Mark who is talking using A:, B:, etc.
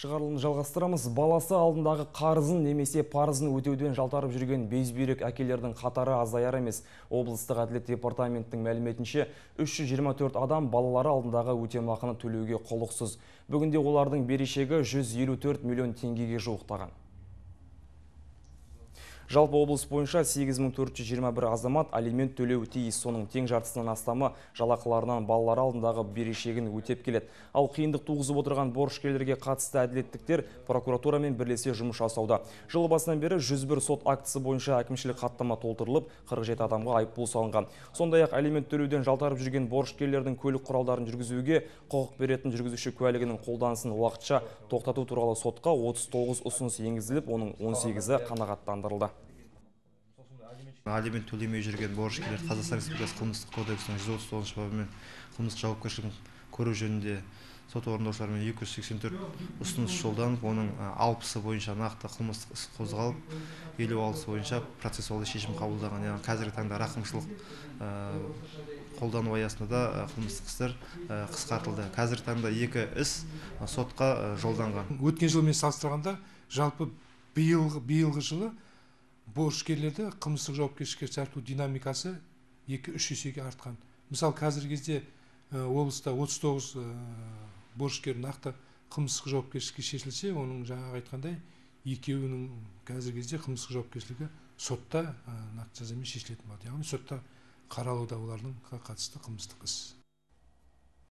A: Шығарылымды жалғастырамыз. Баласы алдындағы қарызын немесе парызын өтеуден жалтарып жүрген безбүйрек әкелердің қатары азаяр емес. Облыстық әділет департаментінің мәліметінше 324 адам балалары алдындағы өтемақыны төлеуге құлықсыз. Бүгінде олардың берешегі 154 миллион теңгеге жуықтаған. Жалпы облыс бойынша 8421 азамат алимент төлеуі тиіс. Соның тең жартысынан астамы жалақыларынан балалары алдындағы берешегін өтеп келеді. Ал қиындық туғызып отырған борышкерлерге қатысты әділеттіктер прокуратурамен бірлесе жұмыс жасауда. Жыл басынан бері 101 сот актісі бойынша әкімшілік хаттама толтырылып, 47 адамға айыппұл салынған. Сондай-ақ алимент төлеуден жалтарып жүрген борышкерлердің көлік құралдарын жүргізуге құқық беретін жүргізуші куәлігінің қолданысын уақытша тоқтату туралы сотқа 39 ұсыныс енгізіліп, оның 18-і қанағаттандырылды.
B: Алимент төлемей жүрген борышкерлер Қазақстан Республикасы қылмыстық кодексінің 139 бабымен қылмыстық жауапкершілігін көру жөнінде сот орындаушыларымен 284 ұсыныс жолданып, оның 60-ы бойынша нақты қылмыстық іс қозғалып, 56-сы бойынша процессуалды шешім қабылдаған. Яғни қазіргі таңда рақымшылық қолдану аясында да қылмыстық істер қысқартылды. Қазіргі таңда 2 іс сотқа жолданған.
C: Өткен жылмен салыстырғанда жалпы биылғы жылы борышкерлерді қылмыстық жауапкершілікке тарту динамикасы 2-3 есеге артқан. Мысалы, қазіргі кезде облыста 39 борышкер нақты қылмыстық жауапкершілікке шешілсе, оның жаңағы айтқандай екеуінің қазіргі кезде қылмыстық жауапкершілігі сотта нақты жазамен шешілетін болады. Яғни сотта қаралуда олардың қатысты қылмыстық іс.